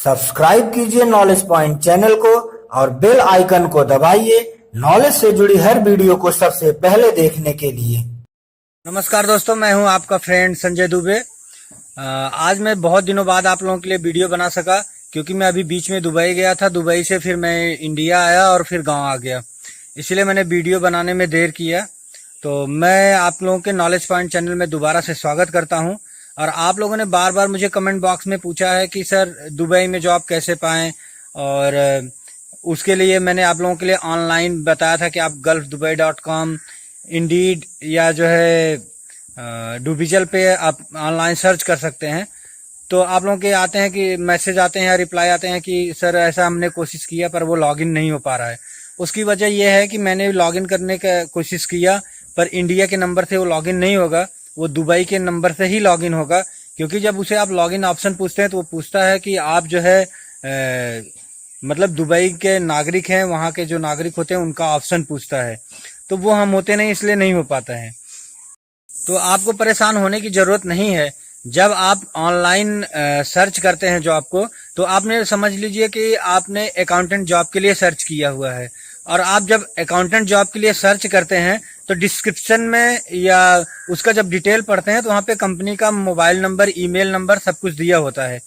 Subscribe कीजिए knowledge point channel को और बेल आइकन को दबाइए नॉलेज से जुड़ी हर वीडियो को सबसे पहले देखने के लिए। नमस्कार दोस्तों, मैं हूं आपका फ्रेंड संजय दुबे। आज मैं बहुत दिनों बाद आप लोगों के लिए वीडियो बना सका क्योंकि मैं अभी बीच में दुबई गया था। दुबई से फिर मैं इंडिया आया और फिर गांव आ गया, इसलिए मैंने वीडियो बनाने में देर किया। तो मैं आप लोगों के नॉलेज पॉइंट चैनल में दोबारा से स्वागत करता हूं। और आप लोगों ने बार बार मुझे कमेंट बॉक्स में पूछा है कि सर दुबई में जॉब कैसे पाएं, और उसके लिए मैंने आप लोगों के लिए ऑनलाइन बताया था कि आप gulfdubai.com, इंडीड या जो है डूबिजल पे आप ऑनलाइन सर्च कर सकते हैं। तो आप लोगों के आते हैं कि मैसेज आते हैं या रिप्लाई आते हैं कि सर ऐसा हमने कोशिश किया पर वो लॉगिन नहीं हो पा रहा है। उसकी वजह यह है कि मैंने लॉगिन करने का कोशिश किया पर इंडिया के नंबर से वो लॉगिन नहीं होगा, वो दुबई के नंबर से ही लॉगिन होगा। क्योंकि जब उसे आप लॉगिन ऑप्शन पूछते हैं तो वो पूछता है कि आप जो है मतलब दुबई के नागरिक हैं, वहाँ के जो नागरिक होते हैं उनका ऑप्शन पूछता है। तो वो हम होते नहीं, इसलिए नहीं हो पाता है। तो आपको परेशान होने की जरूरत नहीं है। जब आप ऑनलाइन सर्च करते हैं जॉब को, तो आपने समझ लीजिए कि आपने अकाउंटेंट जॉब के लिए सर्च किया हुआ है। और आप जब अकाउंटेंट जॉब के लिए सर्च करते हैं तो डिस्क्रिप्शन में या उसका जब डिटेल पढ़ते हैं तो वहाँ पे कंपनी का मोबाइल नंबर, ईमेल नंबर सब कुछ दिया होता है।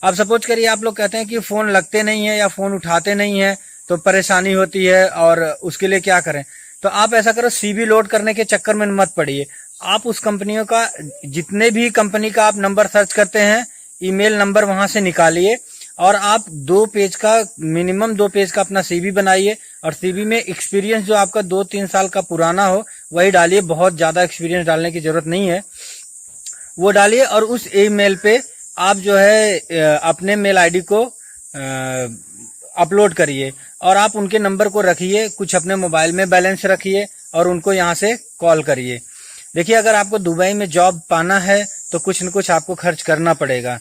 अब सपोज करिए आप लोग कहते हैं कि फोन लगते नहीं है या फोन उठाते नहीं है तो परेशानी होती है, और उसके लिए क्या करें। तो आप ऐसा करो, सीवी लोड करने के चक्कर में मत पड़िए। आप उस कंपनियों का, जितने भी कंपनी का आप नंबर सर्च करते हैं, ईमेल नंबर वहां से निकालिए और आप 2 पेज का, मिनिमम 2 पेज का अपना सीवी बनाइए। और सीवी में एक्सपीरियंस जो आपका 2-3 साल का पुराना हो वही डालिए, बहुत ज्यादा एक्सपीरियंस डालने की जरूरत नहीं है, वो डालिए। और उस ईमेल पे आप जो है अपने मेल आईडी को अपलोड करिए और आप उनके नंबर को रखिए, कुछ अपने मोबाइल में बैलेंस रखिए और उनको यहाँ से कॉल करिए। देखिए, अगर आपको दुबई में जॉब पाना है तो कुछ न कुछ आपको खर्च करना पड़ेगा।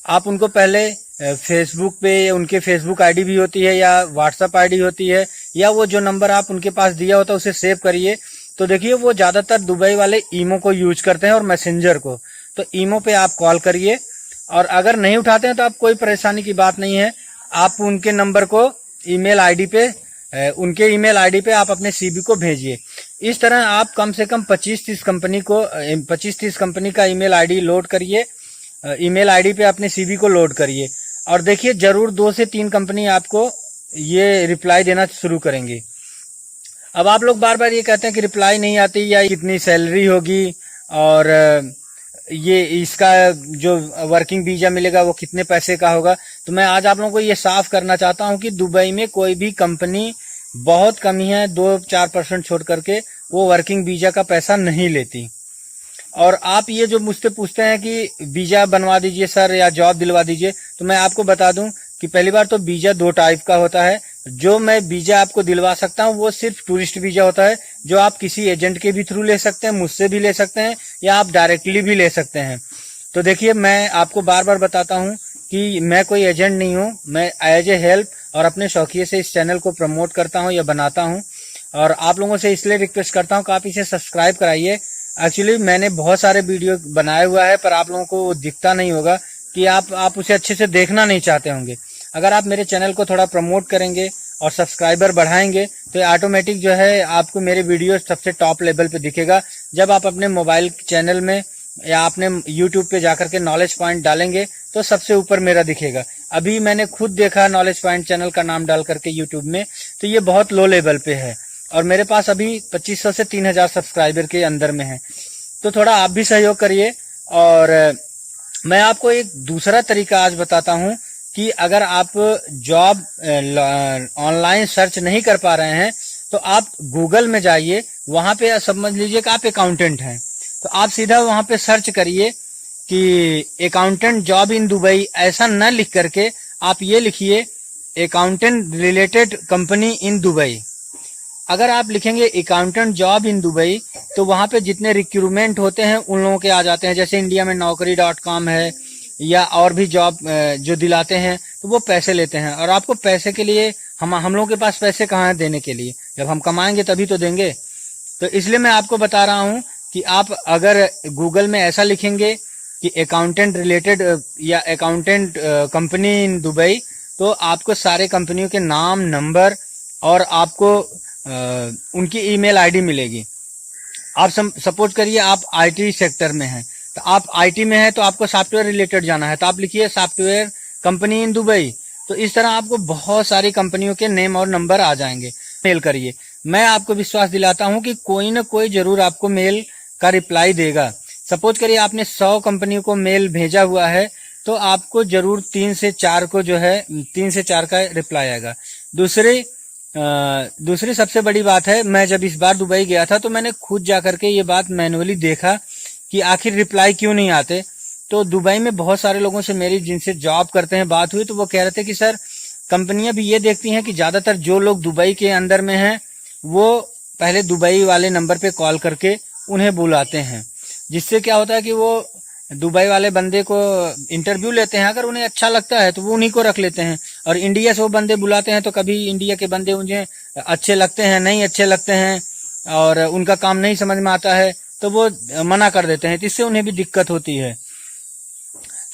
आप उनको पहले फेसबुक पे, उनके फेसबुक आईडी भी होती है या व्हाट्सएप आईडी होती है, या वो जो नंबर आप उनके पास दिया होता है उसे सेव करिए। तो देखिए, वो ज्यादातर दुबई वाले ईमो को यूज करते हैं और मैसेंजर को। तो ईमो पे आप कॉल करिए और अगर नहीं उठाते हैं तो आप कोई परेशानी की बात नहीं है, आप उनके नंबर को ईमेल आईडी पे, उनके ईमेल आईडी पे आप अपने सीवी को भेजिए। इस तरह आप कम से कम 25-30 कंपनी का ईमेल आईडी लोड करिए, ईमेल आईडी पे अपने सीवी को लोड करिए। और देखिए, जरूर 2 से 3 कंपनी आपको ये रिप्लाई देना शुरू करेंगी। अब आप लोग बार बार ये कहते हैं कि रिप्लाई नहीं आती या कितनी सैलरी होगी और ये इसका जो वर्किंग वीजा मिलेगा वो कितने पैसे का होगा। तो मैं आज आप लोगों को ये साफ करना चाहता हूं कि दुबई में कोई भी कंपनी, बहुत कम ही है, 2-4% छोड़ करके, वो वर्किंग वीजा का पैसा नहीं लेती। और आप ये जो मुझसे पूछते हैं कि वीजा बनवा दीजिए सर या जॉब दिलवा दीजिए, तो मैं आपको बता दूं कि पहली बार तो वीजा 2 टाइप का होता है। जो मैं वीजा आपको दिलवा सकता हूं वो सिर्फ टूरिस्ट वीजा होता है, जो आप किसी एजेंट के भी थ्रू ले सकते हैं, मुझसे भी ले सकते हैं या आप डायरेक्टली भी ले सकते हैं। तो देखिए, मैं आपको बार बार बताता हूं कि मैं कोई एजेंट नहीं हूं, मैं एज ए हेल्प और अपने शौकिये से इस चैनल को प्रमोट करता हूं या बनाता हूं। और आप लोगों से इसलिए रिक्वेस्ट करता हूं कि आप इसे सब्सक्राइब कराइए। एक्चुअली मैंने बहुत सारे वीडियो बनाया हुआ है पर आप लोगों को वो दिखता नहीं होगा कि आप उसे अच्छे से देखना नहीं चाहते होंगे। अगर आप मेरे चैनल को थोड़ा प्रमोट करेंगे और सब्सक्राइबर बढ़ाएंगे तो ऑटोमेटिक जो है आपको मेरे वीडियो सबसे टॉप लेवल पे दिखेगा। जब आप अपने मोबाइल चैनल में या अपने यूट्यूब पे जाकर के नॉलेज पॉइंट डालेंगे तो सबसे ऊपर मेरा दिखेगा। अभी मैंने खुद देखा नॉलेज पॉइंट चैनल का नाम डाल करके यूट्यूब में, तो ये बहुत लो लेवल पे है और मेरे पास अभी 2500 से 3000 सब्सक्राइबर के अंदर में है। तो थोड़ा आप भी सहयोग करिए। और मैं आपको एक दूसरा तरीका आज बताता हूं कि अगर आप जॉब ऑनलाइन सर्च नहीं कर पा रहे हैं तो आप गूगल में जाइए, वहां पे समझ लीजिए कि आप अकाउंटेंट हैं, तो आप सीधा वहां पे सर्च करिए कि अकाउंटेंट जॉब इन दुबई। ऐसा न लिख करके आप ये लिखिए accountant related company in Dubai. अगर आप लिखेंगे अकाउंटेंट जॉब इन दुबई तो वहां पे जितने रिक्रूटमेंट होते हैं उन लोगों के आ जाते हैं। जैसे इंडिया में naukri.com है या और भी जॉब जो दिलाते हैं, तो वो पैसे लेते हैं। और आपको पैसे के लिए हम लोगों के पास पैसे कहाँ है देने के लिए, जब हम कमाएंगे तभी तो देंगे। तो इसलिए मैं आपको बता रहा हूँ कि आप अगर गूगल में ऐसा लिखेंगे कि अकाउंटेंट रिलेटेड या अकाउंटेंट कंपनी इन दुबई, तो आपको सारे कंपनियों के नाम, नंबर और आपको उनकी ईमेल आईडी मिलेगी। आप सपोज करिए आप आईटी सेक्टर में हैं, तो आप आईटी में हैं तो आपको सॉफ्टवेयर रिलेटेड जाना है, तो आप लिखिए सॉफ्टवेयर कंपनी इन दुबई। तो इस तरह आपको बहुत सारी कंपनियों के नेम और नंबर आ जाएंगे। मेल करिए, मैं आपको विश्वास दिलाता हूं कि कोई ना कोई जरूर आपको मेल का रिप्लाई देगा। सपोज करिए आपने 100 कंपनियों को मेल भेजा हुआ है, तो आपको जरूर 3 से 4 को जो है 3 से 4 का रिप्लाई आएगा। दूसरी सबसे बड़ी बात है, मैं जब इस बार दुबई गया था तो मैंने खुद जा करके ये बात मैनुअली देखा कि आखिर रिप्लाई क्यों नहीं आते। तो दुबई में बहुत सारे लोगों से मेरी जिनसे जॉब करते हैं बात हुई, तो वो कह रहे थे कि सर कंपनियां भी ये देखती हैं कि ज्यादातर जो लोग दुबई के अंदर में हैं वो पहले दुबई वाले नंबर पे कॉल करके उन्हें बुलाते हैं, जिससे क्या होता है कि वो दुबई वाले बंदे को इंटरव्यू लेते हैं, अगर उन्हें अच्छा लगता है तो वो उन्हीं को रख लेते हैं। और इंडिया से वो बंदे बुलाते हैं तो कभी इंडिया के बंदे उन्हें अच्छे लगते हैं, नहीं अच्छे लगते हैं और उनका काम नहीं समझ में आता है तो वो मना कर देते हैं, तो इससे उन्हें भी दिक्कत होती है।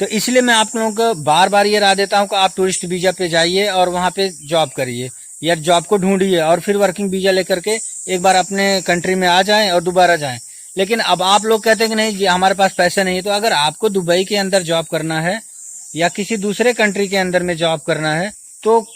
तो इसलिए मैं आप लोगों को बार बार ये राय देता हूँ कि आप टूरिस्ट वीजा पे जाइए और वहां पे जॉब करिए या जॉब को ढूंढिए और फिर वर्किंग वीजा लेकर के एक बार अपने कंट्री में आ जाएं और दोबारा जाएं। लेकिन अब आप लोग कहते हैं कि नहीं हमारे पास पैसे नहीं है, तो अगर आपको दुबई के अंदर जॉब करना है या किसी दूसरे कंट्री के अंदर में जॉब करना है, तो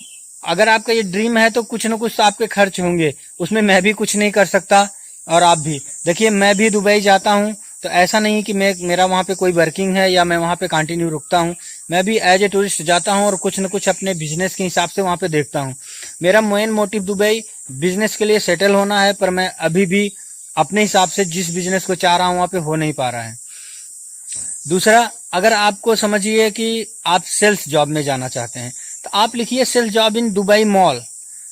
अगर आपका ये ड्रीम है तो कुछ ना कुछ तो आपके खर्च होंगे, उसमें मैं भी कुछ नहीं कर सकता और आप भी। देखिए मैं भी दुबई जाता हूँ तो ऐसा नहीं कि मेरा वहाँ पे कोई वर्किंग है या मैं वहाँ पे कंटिन्यू रुकता हूँ, मैं भी एज ए टूरिस्ट जाता हूँ और कुछ न कुछ अपने बिजनेस के हिसाब से वहाँ पे देखता हूँ। मेरा मेन मोटिव दुबई बिजनेस के लिए सेटल होना है, पर मैं अभी भी अपने हिसाब से जिस बिजनेस को चाह रहा हूँ वहाँ पे हो नहीं पा रहा है। दूसरा, अगर आपको समझिए कि आप सेल्स जॉब में जाना चाहते हैं तो आप लिखिए sales job in Dubai mall.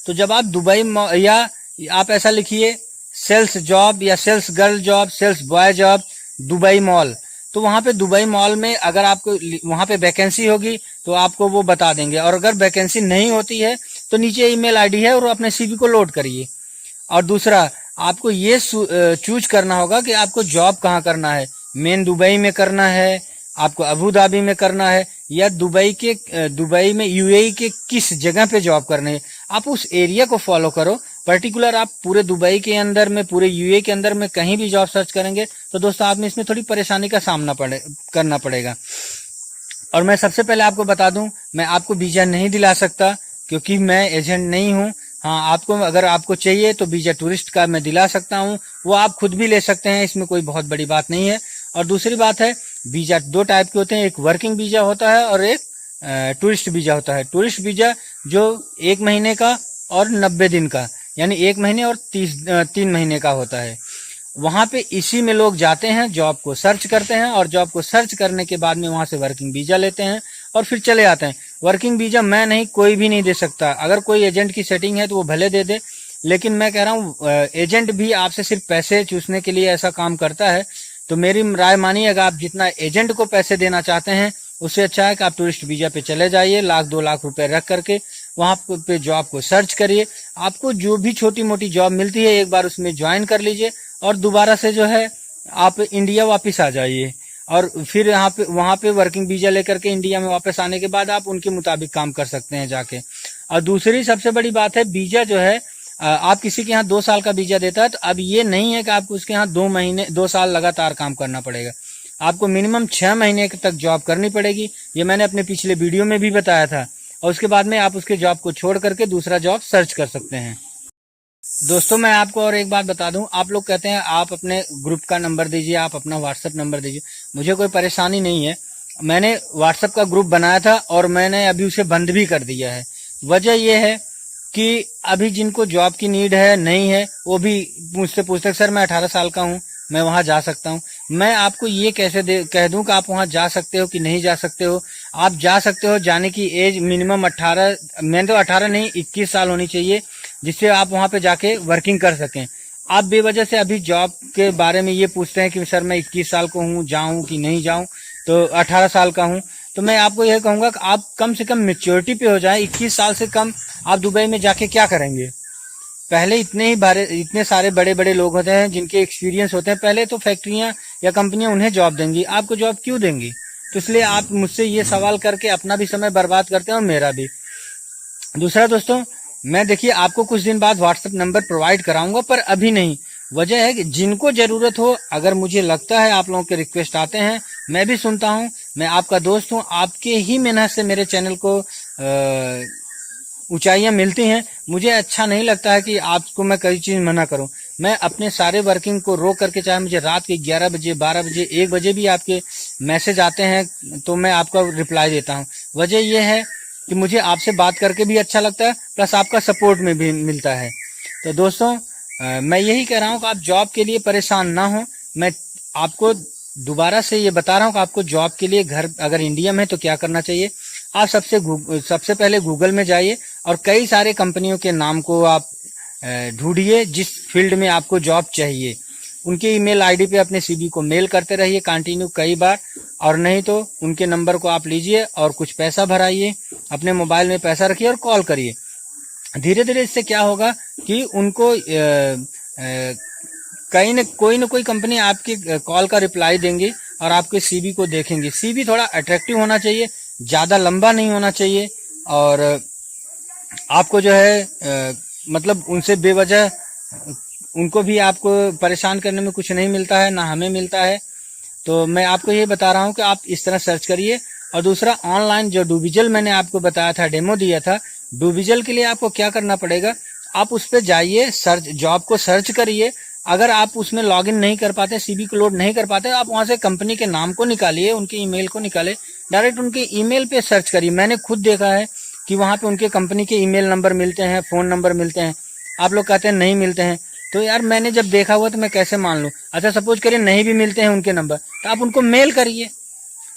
तो जब आप दुबई या आप ऐसा लिखिए सेल्स जॉब या sales girl job, sales boy job Dubai mall, तो वहां पे दुबई मॉल में अगर आपको वहां पे वैकेंसी होगी तो आपको वो बता देंगे, और अगर वैकेंसी नहीं होती है तो नीचे ईमेल आईडी है और अपने सीवी को लोड करिए। और दूसरा, आपको ये चूज करना होगा कि आपको जॉब कहाँ करना है, मेन दुबई में करना है, आपको अबू धाबी में करना है, या दुबई में यूएई के किस जगह पे जॉब करनी है। आप उस एरिया को फॉलो करो। पर्टिकुलर आप पूरे दुबई के अंदर में, पूरे यूएई के अंदर में कहीं भी जॉब सर्च करेंगे तो दोस्तों आप में इसमें थोड़ी परेशानी का सामना करना पड़ेगा। और मैं सबसे पहले आपको बता दूं, मैं आपको वीजा नहीं दिला सकता क्योंकि मैं एजेंट नहीं हूं। हाँ, आपको अगर आपको चाहिए तो वीजा टूरिस्ट का मैं दिला सकता हूं, वो आप खुद भी ले सकते हैं, इसमें कोई बहुत बड़ी बात नहीं है। और दूसरी बात है, वीजा 2 टाइप के होते हैं, एक वर्किंग वीजा होता है और एक टूरिस्ट वीजा होता है। टूरिस्ट वीजा जो 1 महीने का और 90 दिन का, यानी 1 महीने और 3 महीने का होता है। वहां पे इसी में लोग जाते हैं, जॉब को सर्च करते हैं और जॉब को सर्च करने के बाद में वहां से वर्किंग वीजा लेते हैं और फिर चले आते हैं। वर्किंग वीजा मैं नहीं, कोई भी नहीं दे सकता। अगर कोई एजेंट की सेटिंग है तो वो भले दे दे, लेकिन मैं कह रहा हूँ एजेंट भी आपसे सिर्फ पैसे चूसने के लिए ऐसा काम करता है। तो मेरी राय मानिए, अगर आप जितना एजेंट को पैसे देना चाहते हैं उससे अच्छा है कि आप टूरिस्ट वीजा पे चले जाइए, 1-2 लाख रुपए रख करके वहां पे जॉब को सर्च करिए। आपको जो भी छोटी मोटी जॉब मिलती है एक बार उसमें ज्वाइन कर लीजिए और दोबारा से जो है आप इंडिया वापस आ जाइए, और फिर वहां पे वर्किंग वीजा लेकर के इंडिया में वापस आने के बाद आप उनके मुताबिक काम कर सकते हैं जाके। और दूसरी सबसे बड़ी बात है, वीजा जो है आप किसी के यहाँ 2 साल का वीजा देता है तो अब ये नहीं है कि आपको उसके यहाँ 2 साल लगातार काम करना पड़ेगा। आपको मिनिमम 6 महीने तक जॉब करनी पड़ेगी, ये मैंने अपने पिछले वीडियो में भी बताया था। और उसके बाद में आप उसके जॉब को छोड़ करके दूसरा जॉब सर्च कर सकते हैं। दोस्तों मैं आपको और एक बात बता दूं, आप लोग कहते हैं आप अपने ग्रुप का नंबर दीजिए, आप अपना व्हाट्सएप नंबर दीजिए। मुझे कोई परेशानी नहीं है, मैंने व्हाट्सएप का ग्रुप बनाया था और मैंने अभी उसे बंद भी कर दिया है। वजह यह है कि अभी जिनको जॉब की नीड है नहीं है वो भी मुझसे पूछते हैं सर मैं 18 साल का हूँ, मैं वहां जा सकता हूँ। मैं आपको ये कैसे कह दूं कि आप वहां जा सकते हो कि नहीं जा सकते हो। आप जा सकते हो, जाने की एज मिनिमम 18, मैंने तो 18 नहीं 21 साल होनी चाहिए, जिससे आप वहां पे जाके वर्किंग कर सकें। आप बेवजह से अभी जॉब के बारे में ये पूछते हैं कि सर मैं 21 साल को हूँ, जाऊं कि नहीं जाऊं, तो 18 साल का हूँ। तो मैं आपको यह कहूंगा कि आप कम से कम मेच्योरिटी पे हो जाए। 21 साल से कम आप दुबई में जाके क्या करेंगे। पहले इतने सारे बड़े बड़े लोग होते हैं जिनके एक्सपीरियंस होते हैं। पहले तो फैक्ट्रियां या कंपनियां उन्हें जॉब देंगी, आपको जॉब क्यों देंगी? तो इसलिए आप मुझसे ये सवाल करके अपना भी समय बर्बाद करते हैं और मेरा भी। दूसरा दोस्तों, मैं देखिए आपको कुछ दिन बाद व्हाट्सएप नंबर प्रोवाइड कराऊंगा, पर अभी नहीं। वजह है कि जिनको जरूरत हो, अगर मुझे लगता है आप लोगों के रिक्वेस्ट आते हैं, मैं भी सुनता हूं, मैं आपका दोस्त हूं, आपके ही मेहनत से मेरे चैनल को ऊंचाइयां मिलती हैं। मुझे अच्छा नहीं लगता है कि आपको मैं कई चीज मना करूं। मैं अपने सारे वर्किंग को रोक करके, चाहे मुझे रात के 11 बजे, 12 बजे, 1 बजे भी आपके मैसेज आते हैं तो मैं आपका रिप्लाई देता हूं। वजह यह है कि मुझे आपसे बात करके भी अच्छा लगता है, प्लस आपका सपोर्ट में भी मिलता है। तो दोस्तों, मैं यही कह रहा हूं कि आप जॉब के लिए परेशान ना हो। मैं आपको दोबारा से ये बता रहा हूं कि आपको जॉब के लिए घर अगर इंडिया में है तो क्या करना चाहिए। आप सबसे पहले गूगल में जाइए और कई सारे कंपनियों के नाम को आप ढूंढिए जिस फील्ड में आपको जॉब चाहिए। उनके ईमेल आईडी पे अपने सीवी को मेल करते रहिए कंटिन्यू कई बार, और नहीं तो उनके नंबर को आप लीजिए और कुछ पैसा भराइए, अपने मोबाइल में पैसा रखिए और कॉल करिए। धीरे धीरे इससे क्या होगा कि उनको कोई न कोई कंपनी आपके कॉल का रिप्लाई देंगी और आपके सीवी को देखेंगे। सीवी थोड़ा अट्रैक्टिव होना चाहिए, ज्यादा लंबा नहीं होना चाहिए, और आपको जो है मतलब उनसे बेवजह उनको भी आपको परेशान करने में कुछ नहीं मिलता है, ना हमें मिलता है। तो मैं आपको ये बता रहा हूँ कि आप इस तरह सर्च करिए। और दूसरा, ऑनलाइन जो डूबिजल मैंने आपको बताया था, डेमो दिया था, डूबिजल के लिए आपको क्या करना पड़ेगा, आप उस पर जाइए, सर्च जॉब को सर्च करिए। अगर आप उसमें लॉगिन नहीं कर पाते, सीवी को लोड नहीं कर पाते, आप वहां से कंपनी के नाम को निकालिए, उनके ईमेल को निकालिए, डायरेक्ट उनके ईमेल पे सर्च करिए। मैंने खुद देखा है कि वहां पे उनके कंपनी के ईमेल नंबर मिलते हैं, फोन नंबर मिलते हैं। आप लोग कहते हैं नहीं मिलते हैं, तो यार मैंने जब देखा हुआ तो मैं कैसे मान लूं। अच्छा, सपोज करिए नहीं भी मिलते हैं उनके नंबर, तो आप उनको मेल करिए।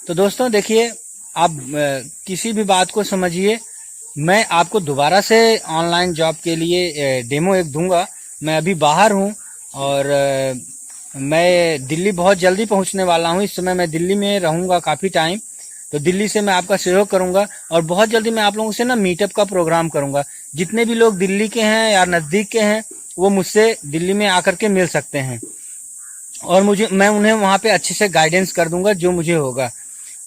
तो दोस्तों देखिए, आप किसी भी बात को समझिए। मैं आपको दोबारा से ऑनलाइन जॉब के लिए डेमो एक दूंगा। मैं अभी बाहर हूं और मैं दिल्ली बहुत जल्दी पहुंचने वाला हूं। इस समय मैं दिल्ली में रहूंगा काफी टाइम, तो दिल्ली से मैं आपका सहयोग करूंगा और बहुत जल्दी मैं आप लोगों से ना मीटअप का प्रोग्राम करूंगा। जितने भी लोग दिल्ली के हैं या नजदीक के हैं, वो मुझसे दिल्ली में आकर के मिल सकते हैं और मैं उन्हें वहां पे अच्छे से गाइडेंस कर दूंगा जो मुझे होगा।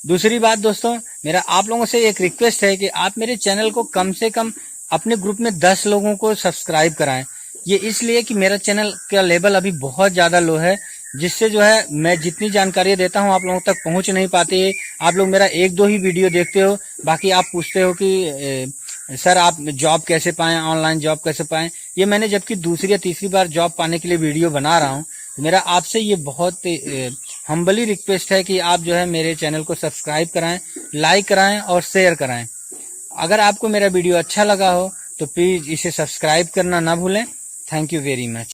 दूसरी बात दोस्तों, मेरा आप लोगों से एक रिक्वेस्ट है कि आप मेरे चैनल को कम से कम अपने ग्रुप में 10 लोगों को सब्सक्राइब कराएं। ये इसलिए कि मेरा चैनल का लेवल अभी बहुत ज्यादा लो है, जिससे जो है मैं जितनी जानकारी देता हूं आप लोगों तक पहुंच नहीं पाती है। आप लोग मेरा 1-2 ही वीडियो देखते हो, बाकी आप पूछते हो कि सर आप जॉब कैसे पाएं, ऑनलाइन जॉब कैसे पाएं। ये मैंने जबकि दूसरी या तीसरी बार जॉब पाने के लिए वीडियो बना रहा हूं। मेरा आपसे ये बहुत हम्बली रिक्वेस्ट है कि आप जो है मेरे चैनल को सब्सक्राइब कराएं, लाइक कराएं और शेयर कराएं। अगर आपको मेरा वीडियो अच्छा लगा हो तो प्लीज इसे सब्सक्राइब करना ना भूलें। Thank you very much.